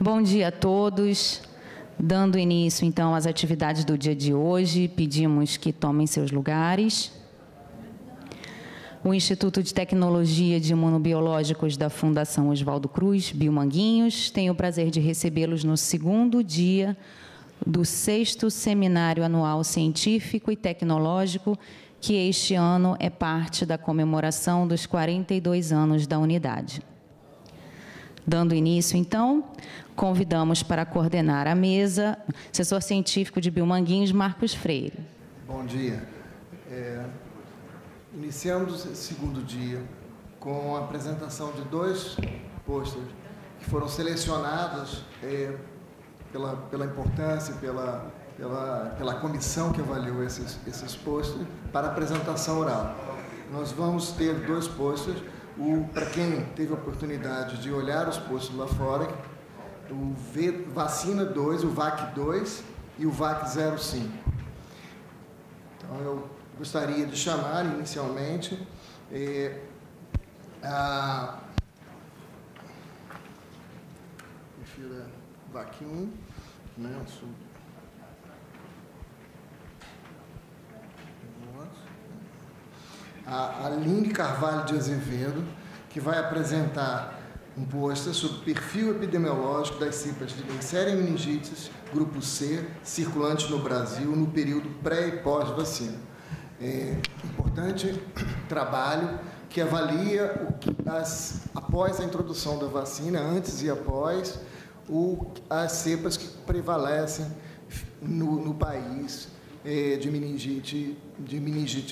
Bom dia a todos. Dando início, então, às atividades do dia de hoje, pedimos que tomem seus lugares. O Instituto de Tecnologia de Imunobiológicos da Fundação Oswaldo Cruz, Biomanguinhos, tem o prazer de recebê-los no segundo dia do 6º Seminário Anual Científico e Tecnológico, que este ano é parte da comemoração dos 42 anos da unidade. Dando início, então, convidamos para coordenar a mesa, assessor científico de Biomanguinhos, Marcos Freire. Bom dia. Iniciamos esse segundo dia com a apresentação de 2 pôsteres que foram selecionados pela importância, pela comissão que avaliou esses pôsteres para apresentação oral. Nós vamos ter 2 pôsteres. Para quem teve a oportunidade de olhar os pôsteres lá fora, o Vacina 2, o VAC 2 e o VAC 05. Então, eu gostaria de chamar inicialmente a VAC 1, né? A Aline Carvalho de Azevedo, que vai apresentar um pôster sobre o perfil epidemiológico das cepas de Neisseria meningitis, grupo C, circulantes no Brasil, no período pré e pós-vacina. Importante trabalho que avalia após a introdução da vacina, antes e após, as cepas que prevalecem no país de meningite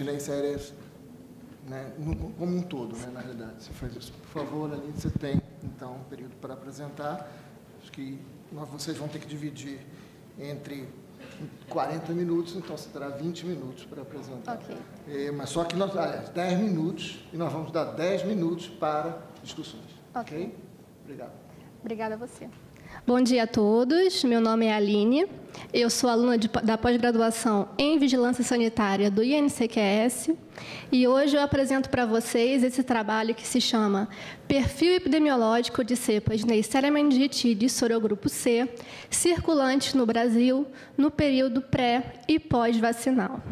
Neisseria, né, como um todo, né, na realidade. Você faz isso. Por favor, Aline, você tem, então, um período para apresentar. Acho que vocês vão ter que dividir entre 40 minutos, então você terá 20 minutos para apresentar. Ok. Mas só que nós, 10 minutos, e nós vamos dar 10 minutos para discussões. Ok? Obrigado. Obrigada a você. Bom dia a todos, meu nome é Aline, eu sou aluna da pós-graduação em Vigilância Sanitária do INCQS e hoje eu apresento para vocês esse trabalho que se chama Perfil Epidemiológico de Cepas de Neisseria meningitidis sorogrupo C, circulantes no Brasil no período pré e pós-vacinal.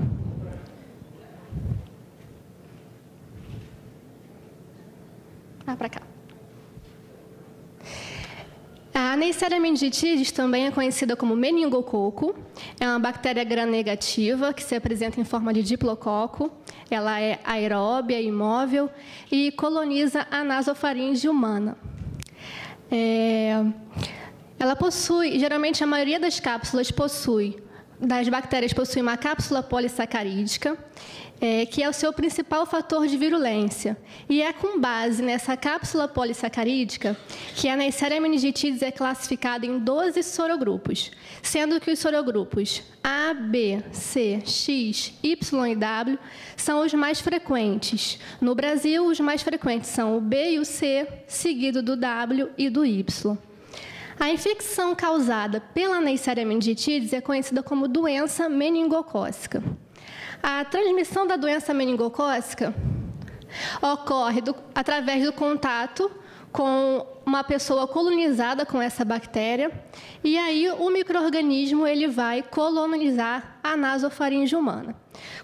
Para cá. A Neisseria meningitidis também é conhecida como meningococo. É uma bactéria gram-negativa que se apresenta em forma de diplococo. Ela é aeróbia, imóvel e coloniza a nasofaringe humana. Ela possui, geralmente a maioria das bactérias possui uma cápsula polissacarídica, que é o seu principal fator de virulência. E é com base nessa cápsula polissacarídica que a Neisseria meningitidis é classificada em 12 sorogrupos, sendo que os sorogrupos A, B, C, X, Y e W são os mais frequentes. No Brasil, os mais frequentes são o B e o C, seguido do W e do Y. A infecção causada pela Neisseria meningitidis é conhecida como doença meningocócica. A transmissão da doença meningocócica ocorre através do contato com uma pessoa colonizada com essa bactéria e aí o micro-organismo ele vai colonizar a nasofaringe humana.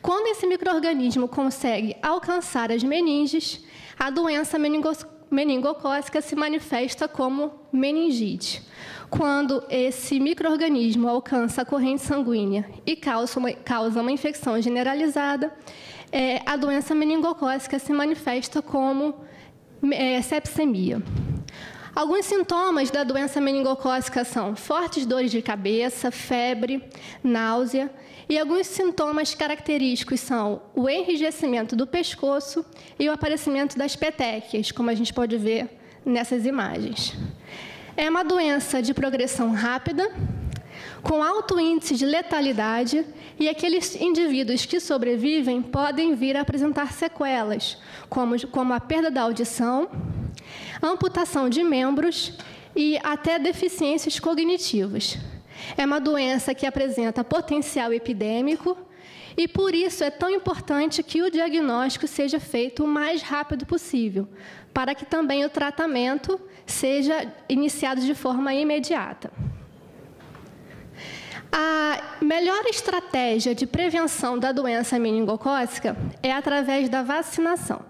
Quando esse micro-organismo consegue alcançar as meninges, a doença meningocócica se manifesta como meningite. Quando esse micro-organismo alcança a corrente sanguínea e causa uma infecção generalizada, a doença meningocócica se manifesta como sepsemia. Alguns sintomas da doença meningocócica são fortes dores de cabeça, febre, náusea, e alguns sintomas característicos são o enrijecimento do pescoço e o aparecimento das petequias, como a gente pode ver nessas imagens. É uma doença de progressão rápida, com alto índice de letalidade, e aqueles indivíduos que sobrevivem podem vir a apresentar sequelas, como a perda da audição, amputação de membros e até deficiências cognitivas. É uma doença que apresenta potencial epidêmico e por isso é tão importante que o diagnóstico seja feito o mais rápido possível, para que também o tratamento seja iniciado de forma imediata. A melhor estratégia de prevenção da doença meningocócica é através da vacinação.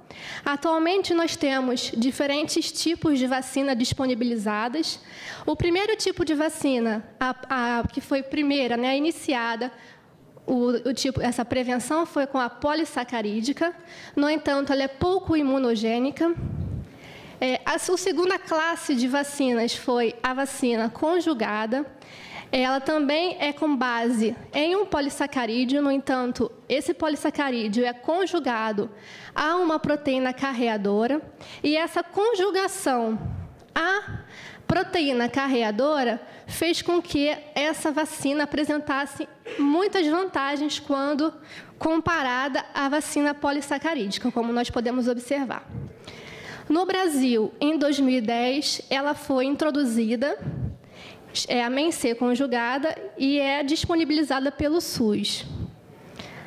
Atualmente, nós temos diferentes tipos de vacina disponibilizadas. O primeiro tipo de vacina, que foi primeira, né, iniciada, essa prevenção foi com a polissacarídica. No entanto, ela é pouco imunogênica. A segunda classe de vacinas foi a vacina conjugada. Ela também é com base em um polissacarídeo, no entanto, esse polissacarídeo é conjugado a uma proteína carreadora, e essa conjugação à proteína carreadora fez com que essa vacina apresentasse muitas vantagens quando comparada à vacina polissacarídica, como nós podemos observar. No Brasil, em 2010, ela foi introduzida, a MENC conjugada, e é disponibilizada pelo SUS.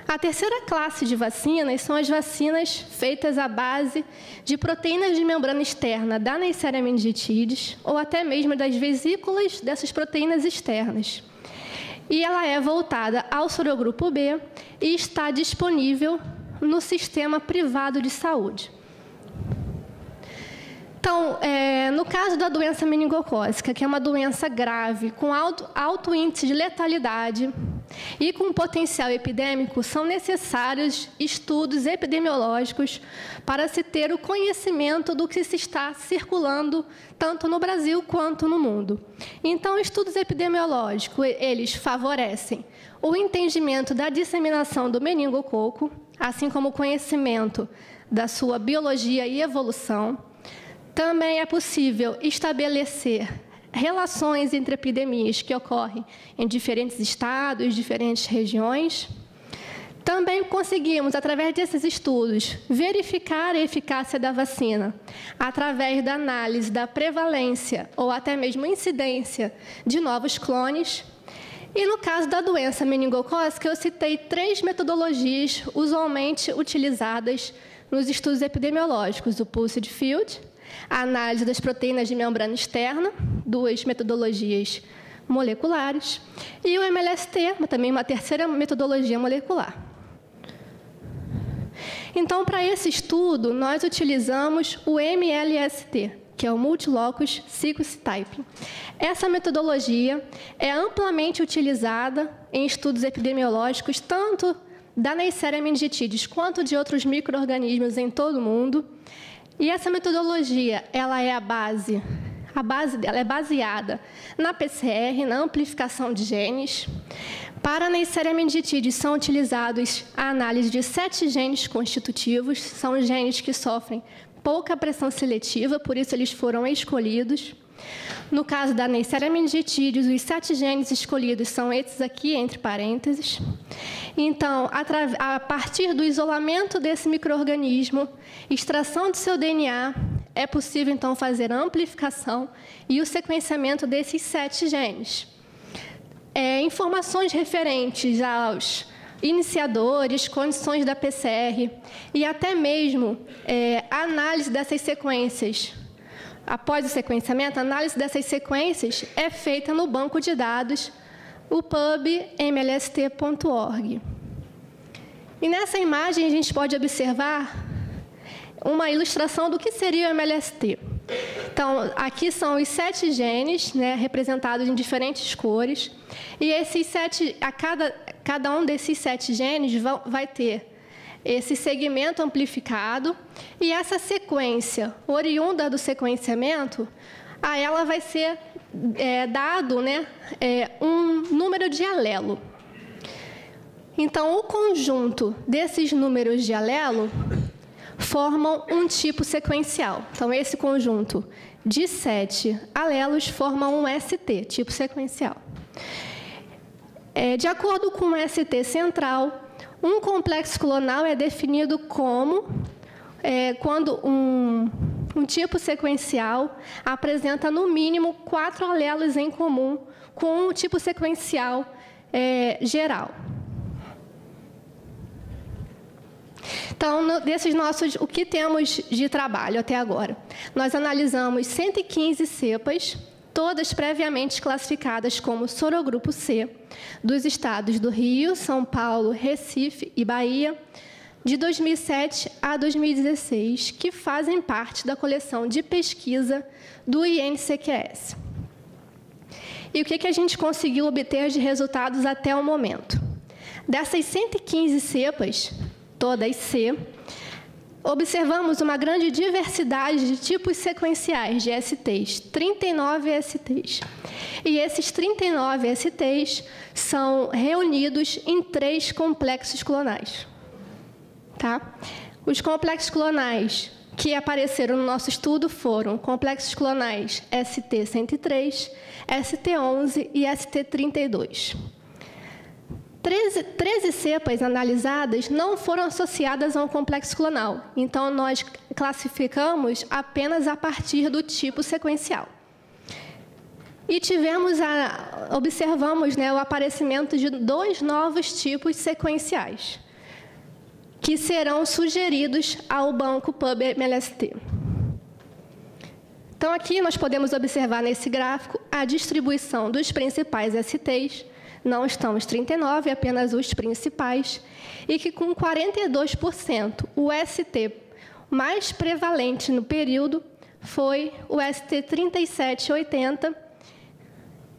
A terceira classe de vacinas são as vacinas feitas à base de proteínas de membrana externa da Neisseria meningitidis, ou até mesmo das vesículas dessas proteínas externas. E ela é voltada ao sorogrupo B e está disponível no sistema privado de saúde. Então, no caso da doença meningocócica, que é uma doença grave, com alto índice de letalidade e com potencial epidêmico, são necessários estudos epidemiológicos para se ter o conhecimento do que se está circulando, tanto no Brasil quanto no mundo. Então, estudos epidemiológicos, eles favorecem o entendimento da disseminação do meningococo, assim como o conhecimento da sua biologia e evolução. Também é possível estabelecer relações entre epidemias que ocorrem em diferentes estados, diferentes regiões. Também conseguimos, através desses estudos, verificar a eficácia da vacina através da análise da prevalência ou até mesmo incidência de novos clones. E no caso da doença meningocócica, eu citei 3 metodologias usualmente utilizadas nos estudos epidemiológicos: o Pulsed Field, a análise das proteínas de membrana externa, 2 metodologias moleculares, e o MLST, também uma terceira metodologia molecular. Então, para esse estudo, nós utilizamos o MLST, que é o Multilocus Sequence Typing. Essa metodologia é amplamente utilizada em estudos epidemiológicos, tanto da Neisseria meningitidis quanto de outros micro-organismos em todo o mundo. E essa metodologia, ela é a base dela é baseada na PCR, na amplificação de genes. Para a Neisseria meningitidis são utilizados a análise de 7 genes constitutivos, são genes que sofrem pouca pressão seletiva, por isso eles foram escolhidos. No caso da Neisseria meningitidis, os 7 genes escolhidos são esses aqui, entre parênteses. Então, a partir do isolamento desse micro-organismo, extração do seu DNA, é possível, então, fazer a amplificação e o sequenciamento desses 7 genes. Informações referentes aos iniciadores, condições da PCR e até mesmo a análise dessas sequências. Após o sequenciamento, a análise dessas sequências é feita no banco de dados, o pubmlst.org. E nessa imagem a gente pode observar uma ilustração do que seria o MLST. Então, aqui são os 7 genes, né, representados em diferentes cores, e esses 7, cada um desses 7 genes vai ter esse segmento amplificado, e essa sequência oriunda do sequenciamento, a ela vai ser dado, né, um número de alelo. Então, o conjunto desses números de alelo formam um tipo sequencial. Então, esse conjunto de 7 alelos forma um ST, tipo sequencial. De acordo com o ST central, um complexo clonal é definido como quando um tipo sequencial apresenta, no mínimo, 4 alelos em comum com um tipo sequencial geral. Então, o que temos de trabalho até agora? Nós analisamos 115 cepas, todas previamente classificadas como sorogrupo C, dos estados do Rio, São Paulo, Recife e Bahia, de 2007 a 2016, que fazem parte da coleção de pesquisa do INCQS. E o que a gente conseguiu obter de resultados até o momento? Dessas 115 cepas, todas C, observamos uma grande diversidade de tipos sequenciais de STs, 39 STs. E esses 39 STs são reunidos em 3 complexos clonais. Tá? Os complexos clonais que apareceram no nosso estudo foram complexos clonais ST103, ST11 e ST32. 13 cepas analisadas não foram associadas a um complexo clonal, então nós classificamos apenas a partir do tipo sequencial. E observamos o aparecimento de 2 novos tipos sequenciais, que serão sugeridos ao banco PubMLST. Então, aqui nós podemos observar nesse gráfico a distribuição dos principais STs. Não estão os 39, apenas os principais, e que com 42%, o ST mais prevalente no período foi o ST3780,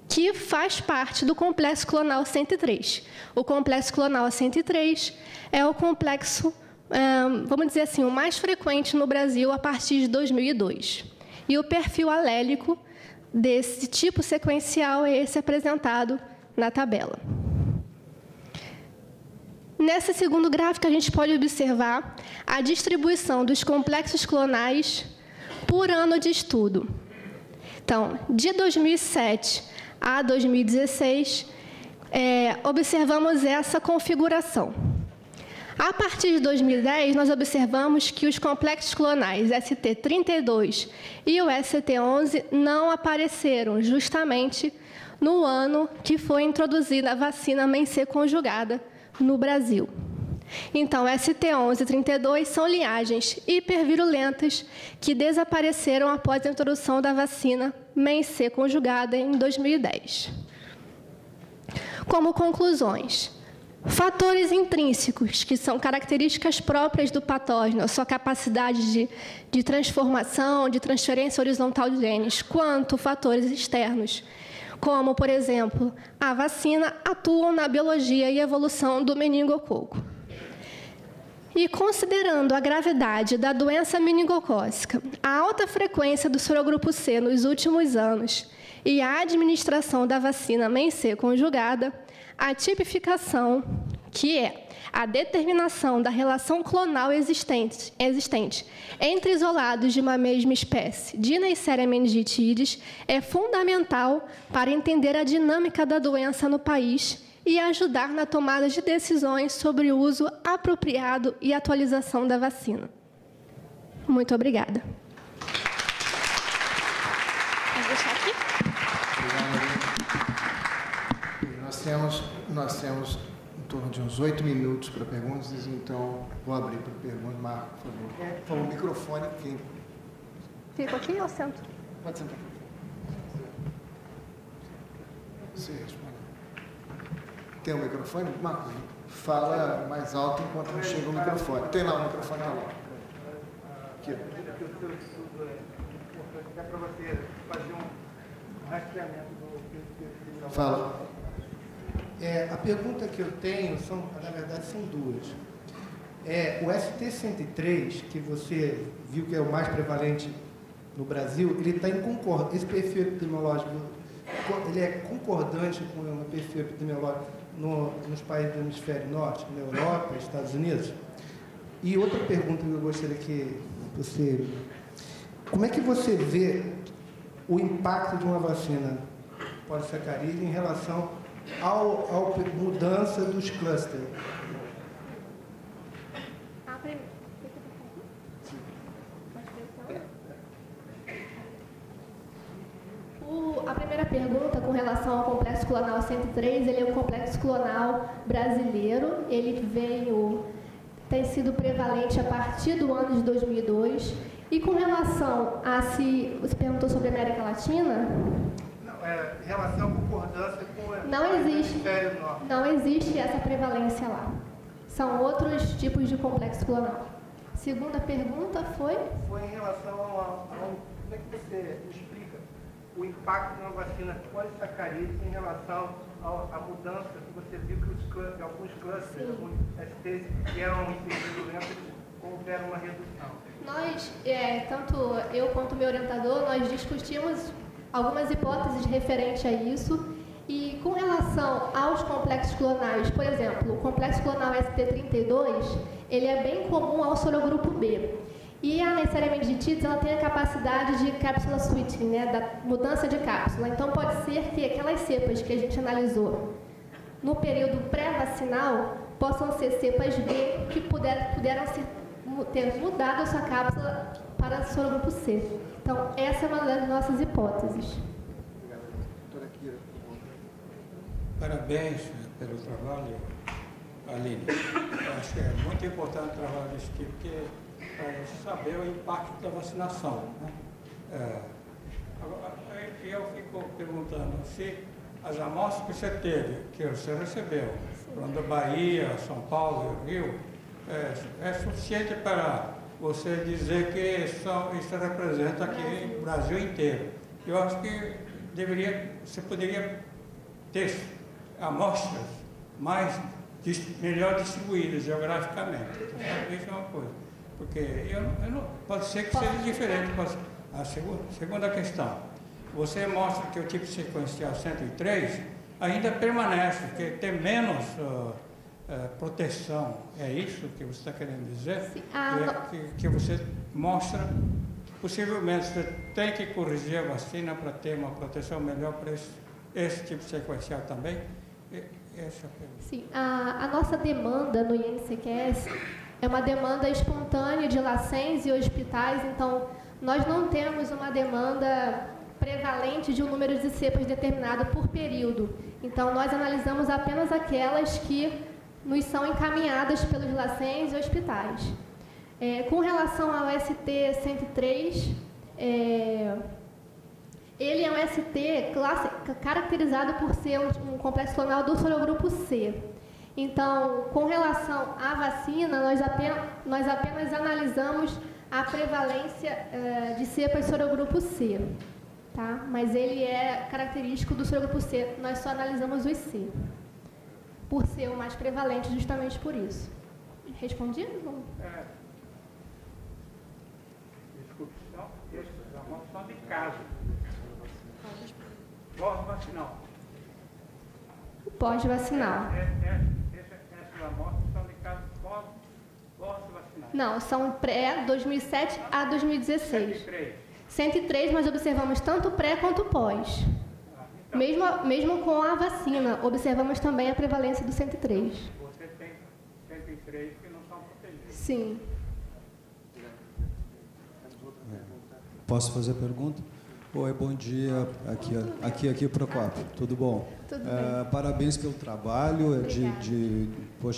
que faz parte do complexo clonal 103. O complexo clonal 103 é o complexo, vamos dizer assim, o mais frequente no Brasil a partir de 2002. E o perfil alélico desse tipo sequencial é esse apresentado na tabela. Nesse segundo gráfico, a gente pode observar a distribuição dos complexos clonais por ano de estudo. Então, de 2007 a 2016, observamos essa configuração. A partir de 2010, nós observamos que os complexos clonais ST32 e o ST11 não apareceram justamente no ano que foi introduzida a vacina MENC conjugada no Brasil. Então, ST11 e 32 são linhagens hipervirulentas que desapareceram após a introdução da vacina MENC conjugada em 2010. Como conclusões, fatores intrínsecos, que são características próprias do patógeno, a sua capacidade de transformação, de transferência horizontal de genes, quanto fatores externos, como, por exemplo, a vacina, atuam na biologia e evolução do meningococco. E considerando a gravidade da doença meningocócica, a alta frequência do sorogrupo C nos últimos anos e a administração da vacina MENC conjugada, a tipificação, que é a determinação da relação clonal existente entre isolados de uma mesma espécie de Neisseria meningitidis, é fundamental para entender a dinâmica da doença no país e ajudar na tomada de decisões sobre o uso apropriado e atualização da vacina. Muito obrigada. Vou deixar aqui. Nós temos em torno de uns 8 minutos para perguntas, então vou abrir para perguntas. Marco, por favor. Por favor, o microfone. Quem... Fico aqui ou sento? Pode sentar. Você responde. Tem um microfone? Marco, fala mais alto enquanto não chega o microfone. Tem lá o microfone lá. Aqui. É para você fazer um rastreamento do... Fala. A pergunta que eu tenho, na verdade, são duas. O ST103, que você viu que é o mais prevalente no Brasil, ele está em concordância, esse perfil epidemiológico, ele é concordante com o perfil epidemiológico nos países do hemisfério norte, na Europa, Estados Unidos? E outra pergunta que eu gostaria que você... Como é que você vê o impacto de uma vacina polissacarídea em relação à mudança dos clusters? A primeira pergunta, com relação ao complexo clonal 103, ele é um complexo clonal brasileiro. Ele veio tem sido prevalente a partir do ano de 2002. E com relação a se você perguntou sobre a América Latina? Em relação à concordância com não existe essa prevalência lá. São outros tipos de complexo clonal. Segunda pergunta foi? Foi em relação ao como é que você explica o impacto na vacina polissacarídea em relação à mudança que você viu que alguns clusters, alguns STs que eram hipervirulentos, houveram uma redução. Nós, tanto eu quanto o meu orientador, nós discutimos algumas hipóteses referentes a isso. E com relação aos complexos clonais, por exemplo, o complexo clonal ST32, ele é bem comum ao sorogrupo B. E a Neisseria meningitidis, ela tem a capacidade de cápsula switching, né, da mudança de cápsula. Então, pode ser que aquelas cepas que a gente analisou no período pré-vacinal possam ser cepas B que puderam ter mudado a sua cápsula para o sorogrupo C. Então, essa é uma das nossas hipóteses. Parabéns pelo trabalho, Aline. Eu acho que é muito importante o trabalho desse tipo, porque para saber o impacto da vacinação. Né? Agora, eu fico perguntando se as amostras que você teve, que você recebeu, da Bahia, São Paulo e Rio, é suficiente para você dizer que isso representa aqui o Brasil inteiro. Eu acho que você poderia ter amostras melhor distribuídas geograficamente. Isso é uma coisa. Porque pode ser que seja diferente. A segunda questão, você mostra que o tipo sequencial 103 ainda permanece, porque tem menos proteção. É isso que você está querendo dizer? Sim. Que você mostra, possivelmente você tem que corrigir a vacina para ter uma proteção melhor para esse tipo sequencial também? Essa é a pergunta. Sim, a nossa demanda no INCQS é uma demanda espontânea de LACENS e hospitais, então nós não temos uma demanda prevalente de um número de cepas determinado por período. Então, nós analisamos apenas aquelas que nos são encaminhadas pelos LACENS e hospitais. Com relação ao ST103, ele é um ST caracterizado por ser um complexo clonal do sorogrupo C. Então, com relação à vacina, nós apenas analisamos a prevalência de cepas sorogrupo C. Tá? Mas ele é característico do sorogrupo C. Nós só analisamos os C, por ser o mais prevalente, justamente por isso. Respondi? Desculpe, é uma opção de caso. Pós-vacinal. Pós-vacinal. Essas amostras são de casos pós-vacinal. Não, são pré-2007 a 2016. 103, nós observamos tanto pré quanto pós. Mesmo com a vacina, observamos também a prevalência do 103. Você tem 103 que não são protegidos. Sim. Posso fazer a pergunta? Oi, bom dia. Aqui Procópio. Tudo bom? Tudo bem. Parabéns pelo trabalho, é de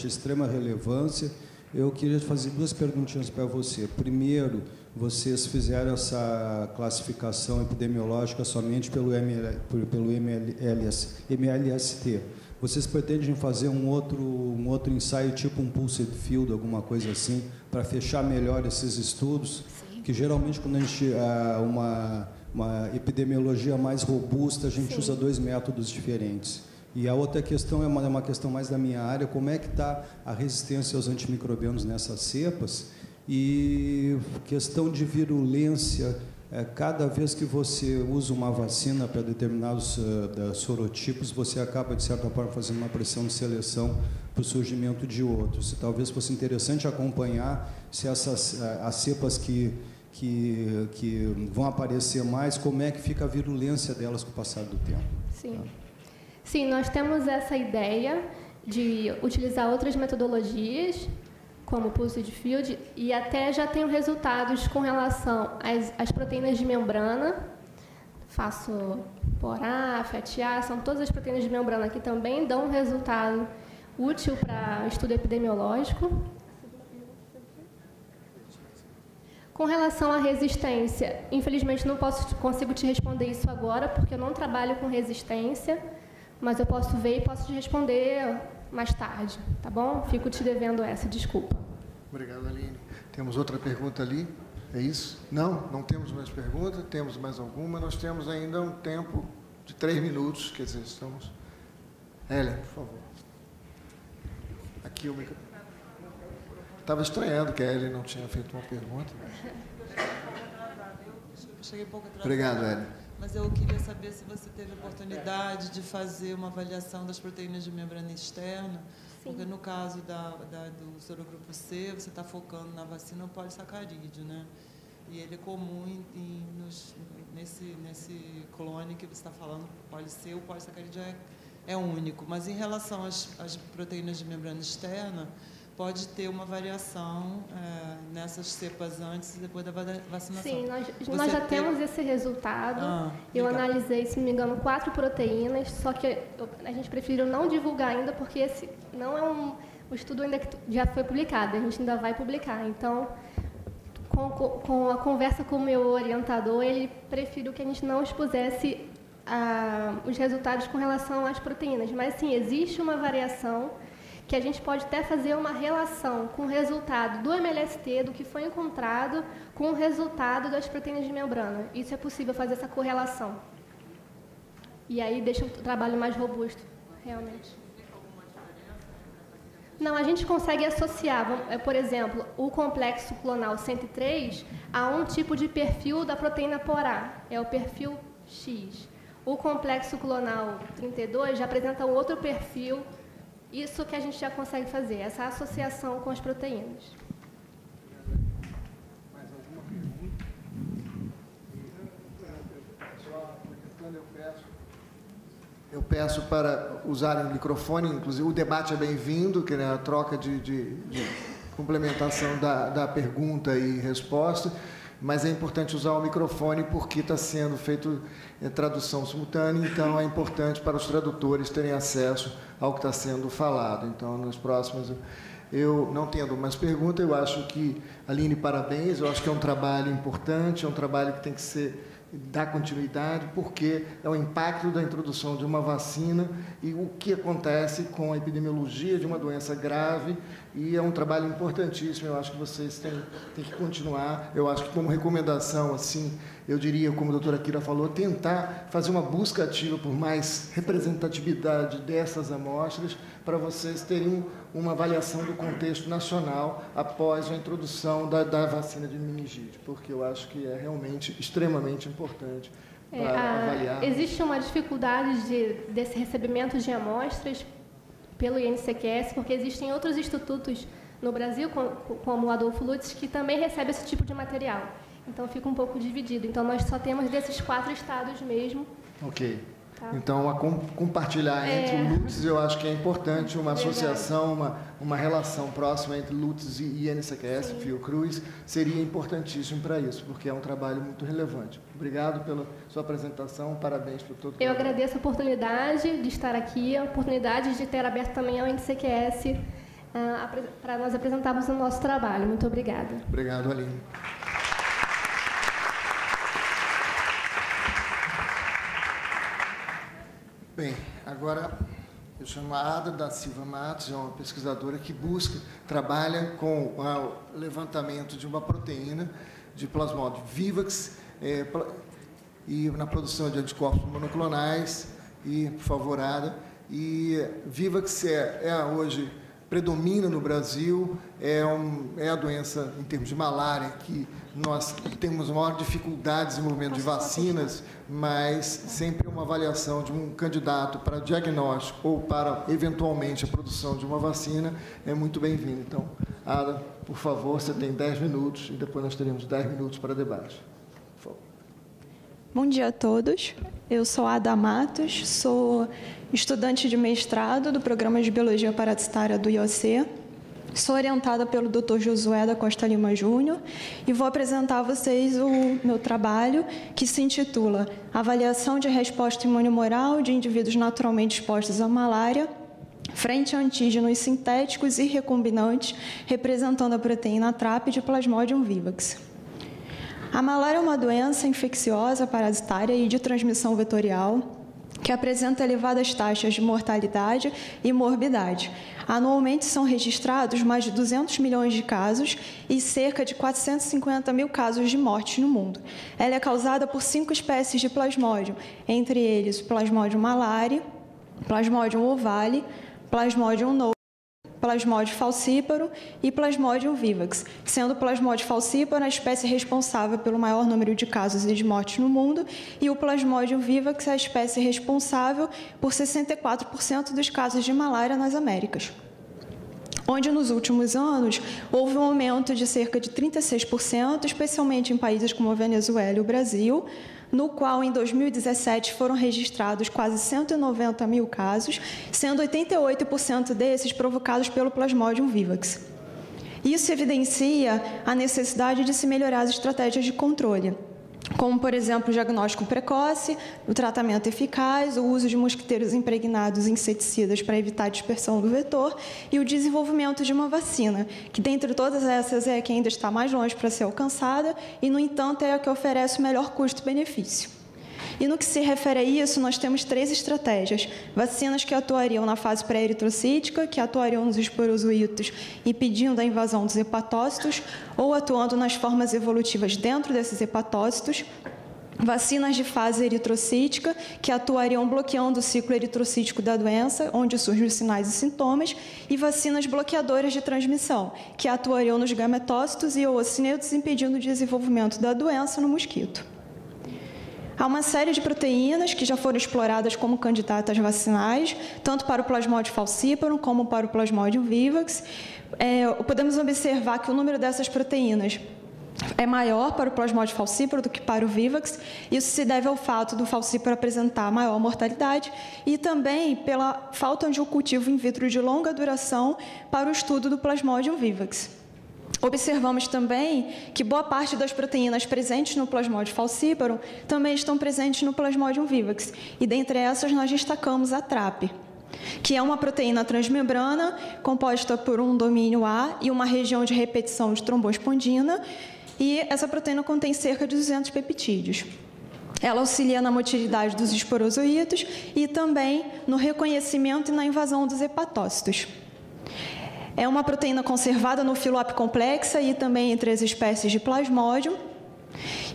extrema relevância. Eu queria fazer duas perguntinhas para você. Primeiro, vocês fizeram essa classificação epidemiológica somente pelo MLST. Vocês pretendem fazer um outro ensaio, tipo um pulsed field, alguma coisa assim, para fechar melhor esses estudos? Sim. Que geralmente, quando a gente uma epidemiologia mais robusta, a gente Sim. usa dois métodos diferentes. E a outra questão é uma questão mais da minha área, como é que está a resistência aos antimicrobianos nessas cepas? E questão de virulência, cada vez que você usa uma vacina para determinados sorotipos, você acaba, de certa forma, fazendo uma pressão de seleção para o surgimento de outros. E talvez fosse interessante acompanhar se as cepas que vão aparecer mais, como é que fica a virulência delas com o passar do tempo. Sim. Tá? Sim, nós temos essa ideia de utilizar outras metodologias, como o pulsed field, e até já tenho resultados com relação às proteínas de membrana. Faço PORA, FATA, são todas as proteínas de membrana que também dão um resultado útil para estudo epidemiológico. Com relação à resistência, infelizmente não consigo te responder isso agora, porque eu não trabalho com resistência, mas eu posso ver e posso te responder mais tarde, tá bom? Fico te devendo essa, desculpa. Obrigado, Aline. Temos outra pergunta ali, é isso? Não temos mais pergunta, temos mais alguma. Nós temos ainda um tempo de 3 minutos, quer dizer, estamos... Helen, por favor. Aqui o microfone. Estava estranhando que a Helen não tinha feito uma pergunta. Eu cheguei um pouco atrasada. Obrigado, Helen. Mas eu queria saber se você teve a oportunidade de fazer uma avaliação das proteínas de membrana externa, Sim. porque no caso do sorogrupo C, você está focando na vacina polissacarídeo, né? E ele é comum nesse clone que você está falando, poli-C, o polissacarídeo é único. Mas em relação às proteínas de membrana externa, pode ter uma variação nessas cepas antes e depois da vacinação. Sim, nós já temos esse resultado. Eu analisei, se não me engano, 4 proteínas, só que a gente preferiu não divulgar ainda, porque esse não é o estudo ainda que já foi publicado, a gente ainda vai publicar. Então, com a conversa com o meu orientador, ele preferiu que a gente não expusesse os resultados com relação às proteínas. Mas, sim, existe uma variação que a gente pode até fazer uma relação com o resultado do MLST, do que foi encontrado, com o resultado das proteínas de membrana. Isso é possível fazer essa correlação. E aí deixa o trabalho mais robusto, realmente. Não, a gente consegue associar, por exemplo, o complexo clonal 103 a um tipo de perfil da proteína PORA, é o perfil X. O complexo clonal 32 já apresenta um outro perfil. Isso que a gente já consegue fazer, essa associação com as proteínas. Mais alguma pergunta? Eu peço para usarem o microfone, inclusive o debate é bem-vindo, que é a troca de complementação da pergunta e resposta, mas é importante usar o microfone porque está sendo feito tradução simultânea, então é importante para os tradutores terem acesso ao que está sendo falado. Então, nas próximas, eu não tendo mais pergunta, eu acho que, Aline, parabéns, eu acho que é um trabalho importante, é um trabalho que tem que dar continuidade, porque é o impacto da introdução de uma vacina e o que acontece com a epidemiologia de uma doença grave, e é um trabalho importantíssimo, eu acho que vocês têm que continuar. Eu acho que, como recomendação, assim, eu diria, como a doutora Kira falou, tentar fazer uma busca ativa por mais representatividade dessas amostras, para vocês terem uma avaliação do contexto nacional após a introdução da vacina de meningite, porque eu acho que é realmente extremamente importante para avaliar. Existe uma dificuldade desse recebimento de amostras pelo INCQS, porque existem outros institutos no Brasil, como o Adolfo Lutz, que também recebe esse tipo de material. Então, fica um pouco dividido. Então, nós só temos desses 4 estados mesmo. Ok. Tá. Então, compartilhar entre o Lutz, eu acho que é importante, uma associação, uma relação próxima entre Lutz e INCQS, Fiocruz, seria importantíssimo para isso, porque é um trabalho muito relevante. Obrigado pela sua apresentação, parabéns por todo o trabalho. Eu agradeço a oportunidade de estar aqui, a oportunidade de ter aberto também ao INCQS para nós apresentarmos o nosso trabalho. Muito obrigada. Obrigado, Aline. Bem, agora eu chamo a Ada da Silva Matos, é uma pesquisadora que trabalha com o levantamento de uma proteína de Plasmodium vivax e na produção de anticorpos monoclonais. E, por favor, Ada, e vivax hoje predomina no Brasil, é a doença, em termos de malária, que nós temos maior dificuldade de desenvolvimento de vacinas, mas sempre uma avaliação de um candidato para diagnóstico ou para, eventualmente, a produção de uma vacina é muito bem-vinda. Então, Ada, por favor, você tem 10 minutos e depois nós teremos 10 minutos para debate. Por favor. Bom dia a todos. Eu sou Ada Matos, sou estudante de mestrado do Programa de Biologia Parasitária do IOC. Sou orientada pelo Dr. Josué da Costa Lima Júnior e vou apresentar a vocês o meu trabalho, que se intitula Avaliação de Resposta Imunomoral de Indivíduos Naturalmente Expostos à Malária frente a antígenos sintéticos e recombinantes representando a proteína TRAP de Plasmodium vivax. A malária é uma doença infecciosa, parasitária e de transmissão vetorial que apresenta elevadas taxas de mortalidade e morbidade. Anualmente são registrados mais de 200 milhões de casos e cerca de 450 mil casos de morte no mundo. Ela é causada por 5 espécies de plasmódio, entre eles o Plasmodium malariae, Plasmodium ovale, Plasmodium novo, Plasmodium falciparum e Plasmodium vivax, sendo o Plasmodium falciparum a espécie responsável pelo maior número de casos e de mortes no mundo, e o Plasmodium vivax a espécie responsável por 64% dos casos de malária nas Américas, onde nos últimos anos houve um aumento de cerca de 36%, especialmente em países como a Venezuela e o Brasil, no qual, em 2017, foram registrados quase 190 mil casos, sendo 88% desses provocados pelo Plasmodium vivax. Isso evidencia a necessidade de se melhorar as estratégias de controle, como, por exemplo, o diagnóstico precoce, o tratamento eficaz, o uso de mosquiteiros impregnados em inseticidas para evitar a dispersão do vetor e o desenvolvimento de uma vacina, que, dentre todas essas, é a que ainda está mais longe para ser alcançada e, no entanto, é a que oferece o melhor custo-benefício. E no que se refere a isso, nós temos 3 estratégias: vacinas que atuariam na fase pré-eritrocítica, que atuariam nos esporozoítos, impedindo a invasão dos hepatócitos, ou atuando nas formas evolutivas dentro desses hepatócitos; vacinas de fase eritrocítica, que atuariam bloqueando o ciclo eritrocítico da doença, onde surgem os sinais e sintomas; e vacinas bloqueadoras de transmissão, que atuariam nos gametócitos e oocinetos, impedindo o desenvolvimento da doença no mosquito. Há uma série de proteínas que já foram exploradas como candidatas vacinais, tanto para o Plasmodium falciparum como para o Plasmodium vivax. Podemos observar que o número dessas proteínas é maior para o Plasmodium falciparum do que para o vivax. Isso se deve ao fato do falciparum apresentar maior mortalidade e também pela falta de um cultivo in vitro de longa duração para o estudo do Plasmodium vivax. Observamos também que boa parte das proteínas presentes no Plasmodium falciparum também estão presentes no Plasmodium vivax, e dentre essas nós destacamos a TRAP, que é uma proteína transmembrana composta por um domínio A e uma região de repetição de trombospondina, e essa proteína contém cerca de 200 peptídeos. Ela auxilia na motilidade dos esporozoítos e também no reconhecimento e na invasão dos hepatócitos. É uma proteína conservada no filo apicomplexa e também entre as espécies de Plasmodium.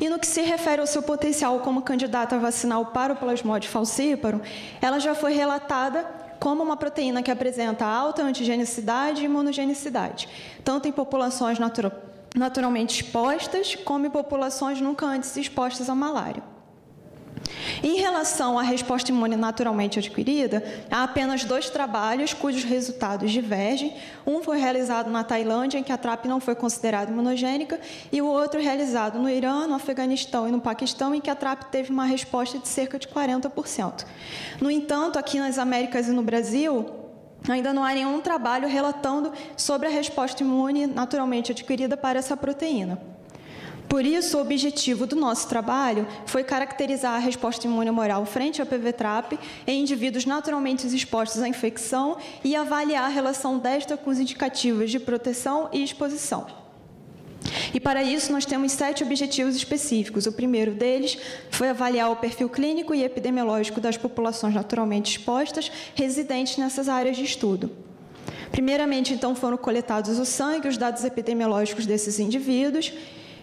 E no que se refere ao seu potencial como candidata vacinal para o Plasmodium falciparum, ela já foi relatada como uma proteína que apresenta alta antigenicidade e imunogenicidade, tanto em populações naturalmente expostas, como em populações nunca antes expostas à malária. Em relação à resposta imune naturalmente adquirida, há apenas 2 trabalhos cujos resultados divergem. Um foi realizado na Tailândia, em que a TRAP não foi considerada imunogênica, e o outro realizado no Irã, no Afeganistão e no Paquistão, em que a TRAP teve uma resposta de cerca de 40%. No entanto, aqui nas Américas e no Brasil, ainda não há nenhum trabalho relatando sobre a resposta imune naturalmente adquirida para essa proteína. Por isso, o objetivo do nosso trabalho foi caracterizar a resposta imune humoral frente à PV-TRAP em indivíduos naturalmente expostos à infecção e avaliar a relação desta com os indicativos de proteção e exposição. E para isso, nós temos 7 objetivos específicos. O primeiro deles foi avaliar o perfil clínico e epidemiológico das populações naturalmente expostas residentes nessas áreas de estudo. Primeiramente, então, foram coletados o sangue e os dados epidemiológicos desses indivíduos.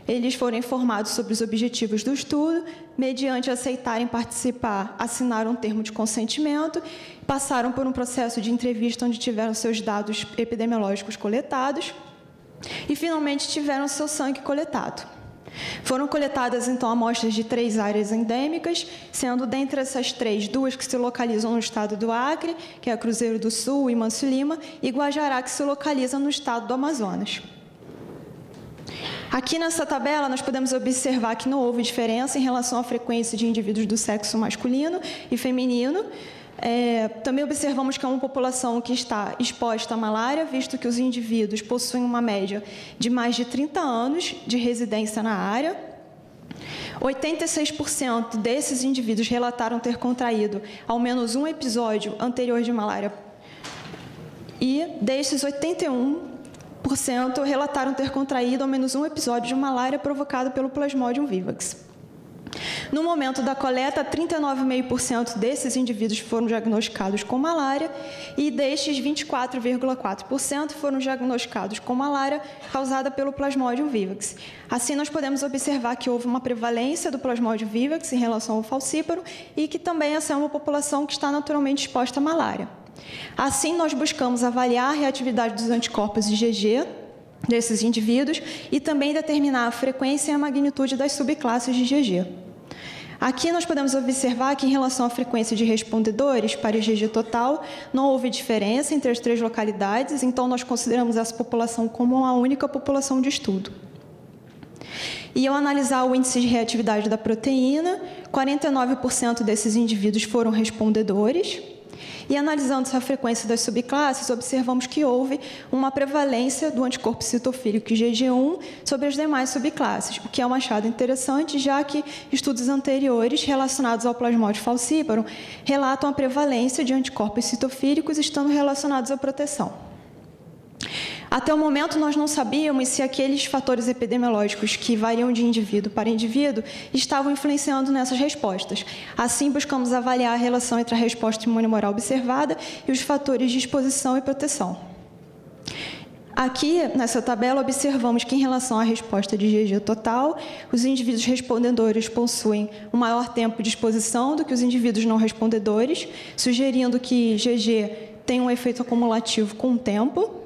Eles foram informados sobre os objetivos do estudo, mediante aceitarem participar, assinaram um termo de consentimento, passaram por um processo de entrevista onde tiveram seus dados epidemiológicos coletados e, finalmente, tiveram seu sangue coletado. Foram coletadas, então, amostras de 3 áreas endêmicas, sendo dentre essas 3, 2 que se localizam no estado do Acre, que é Cruzeiro do Sul e Manso Lima, e Guajará, que se localiza no estado do Amazonas. Aqui nessa tabela, nós podemos observar que não houve diferença em relação à frequência de indivíduos do sexo masculino e feminino. Também observamos que é uma população que está exposta à malária, visto que os indivíduos possuem uma média de mais de 30 anos de residência na área. 86% desses indivíduos relataram ter contraído ao menos um episódio anterior de malária. E desses, 81% relataram ter contraído ao menos um episódio de malária provocado pelo Plasmodium vivax. No momento da coleta, 39,5% desses indivíduos foram diagnosticados com malária e destes, 24,4% foram diagnosticados com malária causada pelo Plasmodium vivax. Assim, nós podemos observar que houve uma prevalência do Plasmodium vivax em relação ao falcíparo e que também essa é uma população que está naturalmente exposta à malária. Assim, nós buscamos avaliar a reatividade dos anticorpos IgG desses indivíduos e também determinar a frequência e a magnitude das subclasses de IgG. Aqui nós podemos observar que, em relação à frequência de respondedores para IgG total, não houve diferença entre as 3 localidades, então nós consideramos essa população como uma única população de estudo. E ao analisar o índice de reatividade da proteína, 49% desses indivíduos foram respondedores. E analisando a frequência das subclasses, observamos que houve uma prevalência do anticorpo citofílico IgG1 sobre as demais subclasses, o que é um achado interessante, já que estudos anteriores relacionados ao Plasmodium falciparum relatam a prevalência de anticorpos citofílicos estando relacionados à proteção. Até o momento, nós não sabíamos se aqueles fatores epidemiológicos que variam de indivíduo para indivíduo estavam influenciando nessas respostas. Assim, buscamos avaliar a relação entre a resposta imunomoral observada e os fatores de exposição e proteção. Aqui, nessa tabela, observamos que, em relação à resposta de IgG total, os indivíduos respondedores possuem um maior tempo de exposição do que os indivíduos não respondedores, sugerindo que IgG tem um efeito acumulativo com o tempo.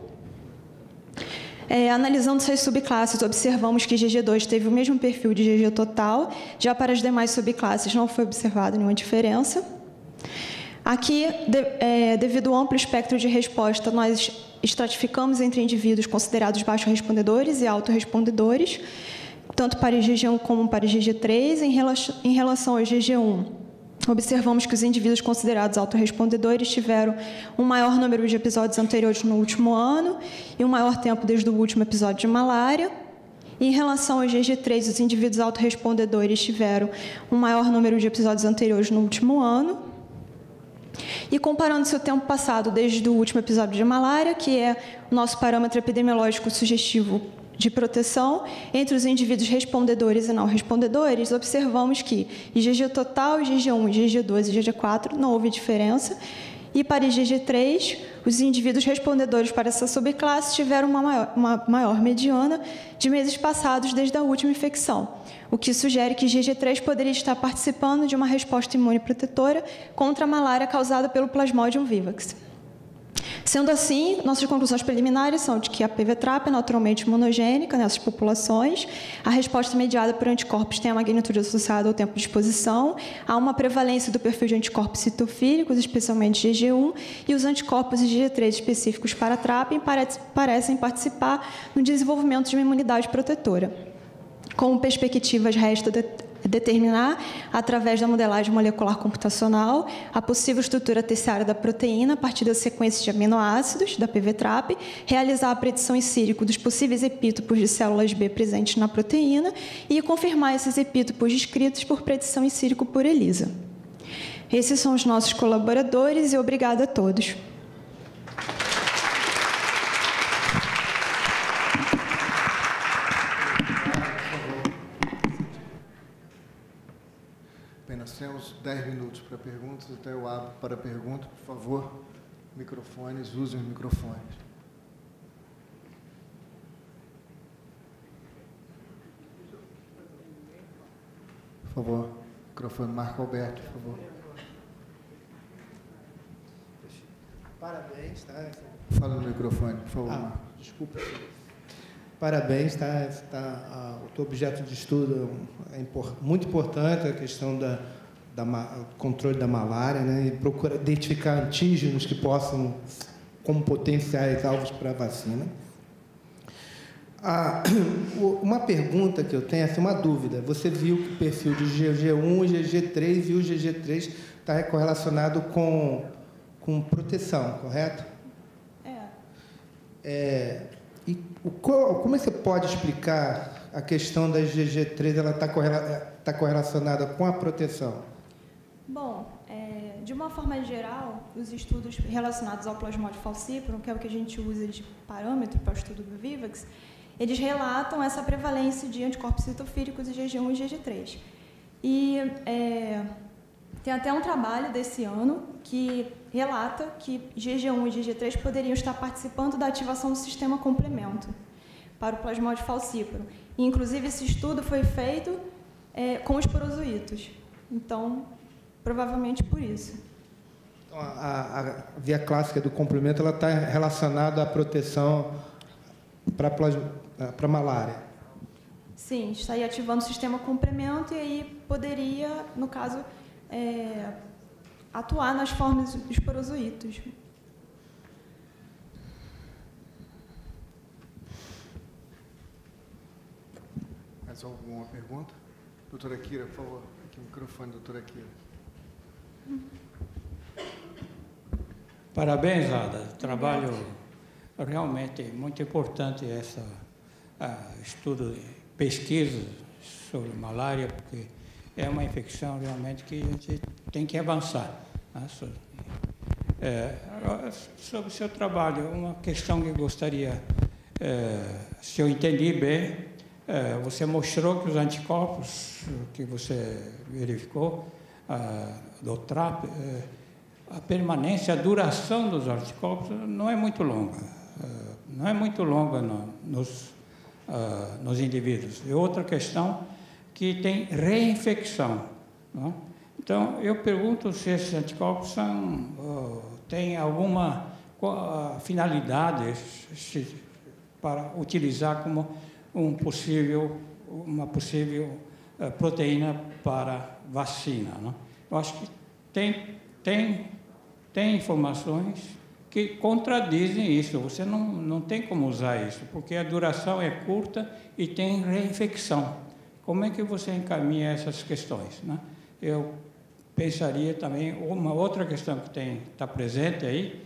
Analisando essas subclasses, observamos que IgG2 teve o mesmo perfil de IgG total, já para as demais subclasses não foi observada nenhuma diferença. Aqui, devido ao amplo espectro de resposta, nós estratificamos entre indivíduos considerados baixos respondedores e altos respondedores, tanto para IgG1 como para IgG3. Em relação ao IgG1, observamos que os indivíduos considerados autorrespondedores tiveram um maior número de episódios anteriores no último ano e um maior tempo desde o último episódio de malária. E em relação ao IgG3, os indivíduos autorrespondedores tiveram um maior número de episódios anteriores no último ano. E comparando-se o tempo passado desde o último episódio de malária, que é o nosso parâmetro epidemiológico sugestivo de proteção, entre os indivíduos respondedores e não respondedores, observamos que IgG total, IgG1, IgG2 e IgG4 não houve diferença. E para IgG3, os indivíduos respondedores para essa subclasse tiveram uma maior mediana de meses passados desde a última infecção, o que sugere que IgG3 poderia estar participando de uma resposta imune protetora contra a malária causada pelo Plasmodium vivax. Sendo assim, nossas conclusões preliminares são de que a PV-TRAP é naturalmente imunogênica nessas populações, a resposta mediada por anticorpos tem a magnitude associada ao tempo de exposição, há uma prevalência do perfil de anticorpos citofílicos, especialmente IgG1, e os anticorpos IgG3 específicos para a TRAP parecem participar no desenvolvimento de uma imunidade protetora. Como perspectivas, resta determinar, através da modelagem molecular computacional, a possível estrutura terciária da proteína a partir da sequência de aminoácidos da PV-TRAP, realizar a predição em sílico dos possíveis epítopos de células B presentes na proteína e confirmar esses epítopos descritos por predição em sílico por ELISA. Esses são os nossos colaboradores e obrigada a todos. Nós temos 10 minutos para perguntas, então eu abro para pergunta. Por favor, microfones, usem os microfones. Por favor, microfone, Marco Alberto, por favor. Parabéns, tá? Fala no microfone, por favor, Marco. Desculpa. Parabéns, tá? O teu objeto de estudo é muito importante, a questão do controle da malária, né? E procura identificar antígenos que possam, como potenciais alvos para a vacina. Uma pergunta que eu tenho, assim, uma dúvida. Você viu que o perfil de IgG1 e IgG3 e o IgG3 está correlacionado com proteção, correto? E como você pode explicar a questão da IgG3, ela está correlacionada com a proteção? Bom, De uma forma geral, os estudos relacionados ao Plasmodium falciparum, que é o que a gente usa de parâmetro para o estudo do Vivax, eles relatam essa prevalência de anticorpos citofílicos IgG1 e IgG3. E tem até um trabalho desse ano que relata que IgG1 e IgG3 poderiam estar participando da ativação do sistema complemento para o Plasmodium falciparum. E, inclusive, esse estudo foi feito com os porozoítos. Então, provavelmente por isso. Então, a via clássica do complemento ela está relacionada à proteção para malária. Sim, está aí ativando o sistema complemento e aí poderia, no caso, atuar nas formas dos porozoítos. Mais alguma pergunta? Doutora Kira, por favor. Aqui o microfone, doutora Kira. Parabéns, Ada. Trabalho realmente muito importante esse estudo, pesquisa sobre malária, porque é uma infecção realmente que a gente tem que avançar. Né? Sobre o seu trabalho, uma questão que eu gostaria, se eu entendi bem, você mostrou que os anticorpos que você verificou do TRAP, a permanência, a duração dos anticorpos não é muito longa. Não é muito longa nos indivíduos. E outra questão, que tem reinfecção. Não? Então, eu pergunto se esses anticorpos têm alguma finalidade para utilizar como uma possível proteína para vacina. Não? Eu acho que tem informações que contradizem isso. Você não tem como usar isso, porque a duração é curta e tem reinfecção. Como é que você encaminha essas questões? Né? Eu pensaria também, uma outra questão que está presente aí,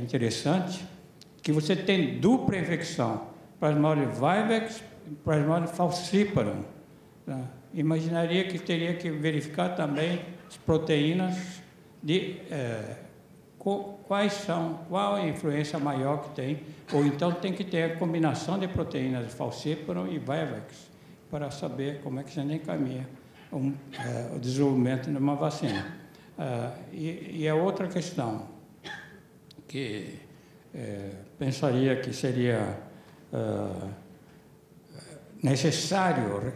interessante, que você tem dupla infecção, Plasmodium vivax e Plasmodium falciparum. Né? Imaginaria que teria que verificar também as proteínas de qual a influência maior que tem, ou então tem que ter a combinação de proteínas de falciparum e vivax para saber como é que a gente encaminha o desenvolvimento de uma vacina. E a outra questão que pensaria que seria necessário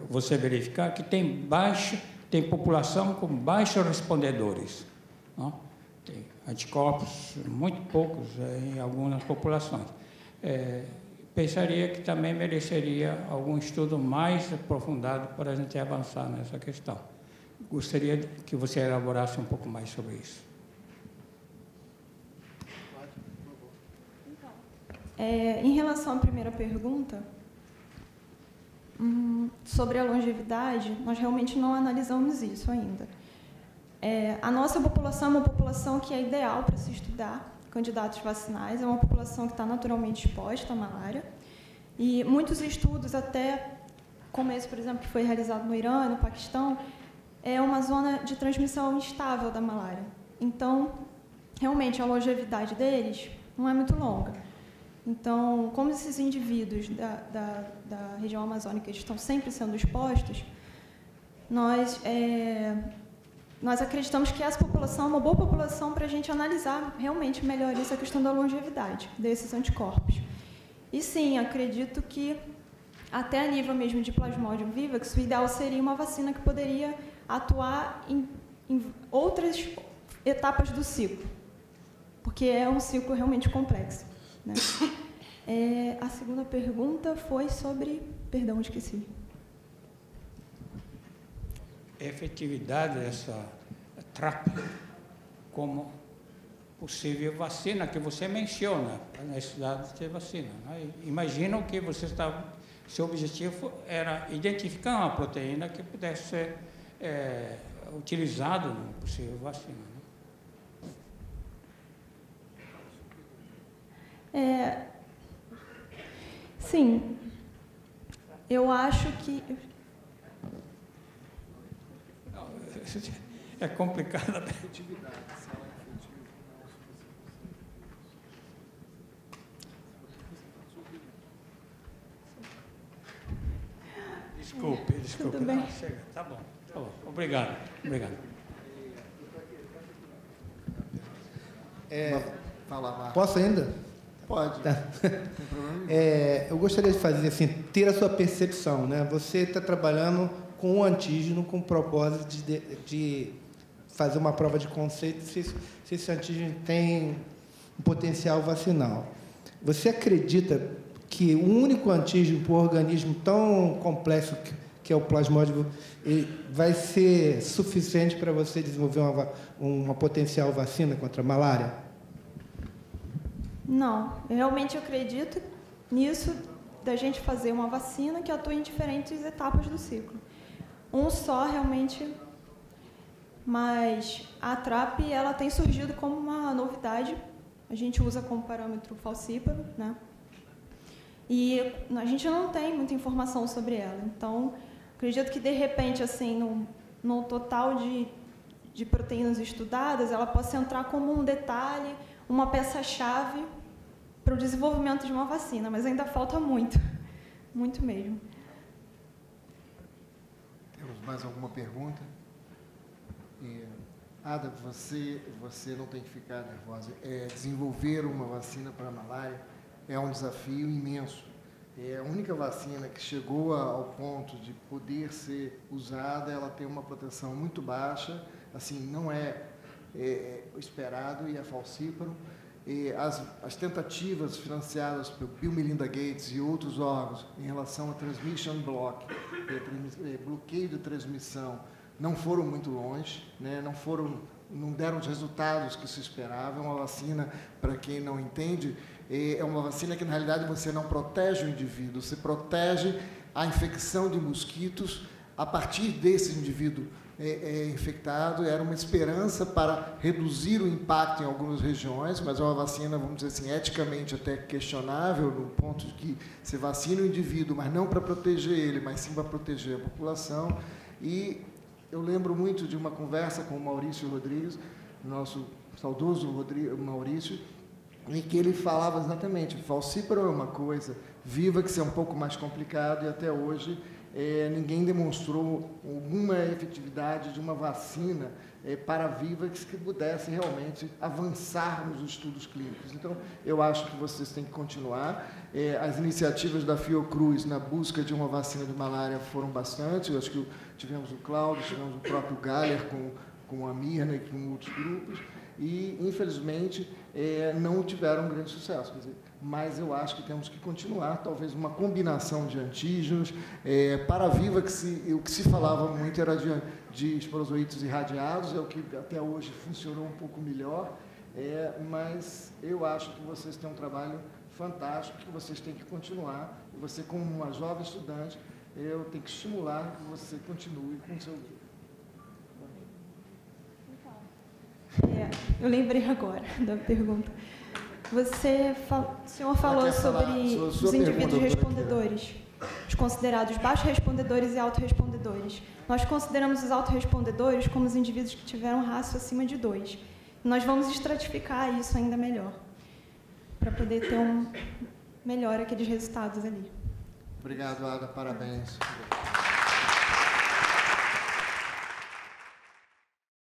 você verificar que tem população com baixos respondedores. Não? Tem anticorpos, muito poucos em algumas populações. Pensaria que também mereceria algum estudo mais aprofundado para a gente avançar nessa questão. Gostaria que você elaborasse um pouco mais sobre isso. Em relação à primeira pergunta, sobre a longevidade, nós realmente não analisamos isso ainda. A nossa população é uma população que é ideal para se estudar candidatos vacinais, é uma população que está naturalmente exposta à malária, e muitos estudos, até como esse, por exemplo, que foi realizado no Irã, no Paquistão, é uma zona de transmissão instável da malária. Então, realmente, a longevidade deles não é muito longa. Então, como esses indivíduos da região amazônica estão sempre sendo expostos, nós acreditamos que essa população é uma boa população para a gente analisar realmente melhor essa questão da longevidade desses anticorpos. E sim, acredito que até a nível mesmo de Plasmodium vivax, o ideal seria uma vacina que poderia atuar em outras etapas do ciclo, porque é um ciclo realmente complexo. Né? A segunda pergunta foi sobre... Perdão, esqueci. Efetividade dessa TRAP como possível vacina que você menciona, a necessidade de ter vacina. Né? Imagino que seu objetivo era identificar uma proteína que pudesse ser utilizada numa possível vacina. Né? Sim, eu acho que... é complicado. Desculpe. Tudo bem. Não, chega. Tá bom. Obrigado. Fala, Marcos. Posso ainda? Pode. Tá. Não tem problema. Eu gostaria de fazer assim, ter a sua percepção, né? Você está trabalhando com o antígeno com o propósito de fazer uma prova de conceito se esse antígeno tem um potencial vacinal. Você acredita que o único antígeno para um organismo tão complexo que é o plasmódio vai ser suficiente para você desenvolver uma potencial vacina contra a malária? Não, realmente eu acredito nisso, da gente fazer uma vacina que atua em diferentes etapas do ciclo. Um só, realmente, mas a TRAP ela tem surgido como uma novidade. A gente usa como parâmetro falcíparo, né? E a gente não tem muita informação sobre ela. Então, acredito que, de repente, assim, no total de proteínas estudadas, ela possa entrar como um detalhe, uma peça-chave para o desenvolvimento de uma vacina, mas ainda falta muito, muito mesmo. Temos mais alguma pergunta? Ada, você não tem que ficar nervosa. Desenvolver uma vacina para a malária é um desafio imenso. É a única vacina que chegou ao ponto de poder ser usada, ela tem uma proteção muito baixa, assim, não é esperado e é falcíparo. As tentativas financiadas pelo Bill Melinda Gates e outros órgãos em relação a transmission block, bloqueio de transmissão, não foram muito longe, né? Não deram os resultados que se esperava. É uma vacina, para quem não entende, é uma vacina que, na realidade, você não protege o indivíduo, você protege a infecção de mosquitos a partir desse indivíduo infectado. Era uma esperança para reduzir o impacto em algumas regiões, mas é uma vacina, vamos dizer assim, eticamente até questionável, no ponto de que você vacina o indivíduo, mas não para proteger ele, mas sim para proteger a população. E eu lembro muito de uma conversa com o Maurício Rodrigues, nosso saudoso Maurício, em que ele falava exatamente, falcíparo é uma coisa, Vivax é um pouco mais complicado, e até hoje ninguém demonstrou alguma efetividade de uma vacina para a Vivax que pudesse realmente avançar nos estudos clínicos. Então, eu acho que vocês têm que continuar. As iniciativas da Fiocruz na busca de uma vacina de malária foram bastante. Eu acho que tivemos o Cláudio, tivemos o próprio Galler com a Mirna e com outros grupos, e, infelizmente, não tiveram grande sucesso. Quer dizer, mas eu acho que temos que continuar, talvez uma combinação de antígenos. Para a Vivax, o que se falava muito era de esporozoítos irradiados, é o que até hoje funcionou um pouco melhor, mas eu acho que vocês têm um trabalho fantástico, que vocês têm que continuar, e você, como uma jovem estudante, eu tenho que estimular que você continue com o seu grupo. Eu lembrei agora da pergunta. O senhor falou sobre os indivíduos respondedores, os considerados baixos respondedores e autorrespondedores. Nós consideramos os autorrespondedores como os indivíduos que tiveram RASO acima de 2. Nós vamos estratificar isso ainda melhor, para poder ter melhor aqueles resultados ali. Obrigado, Ada. Parabéns.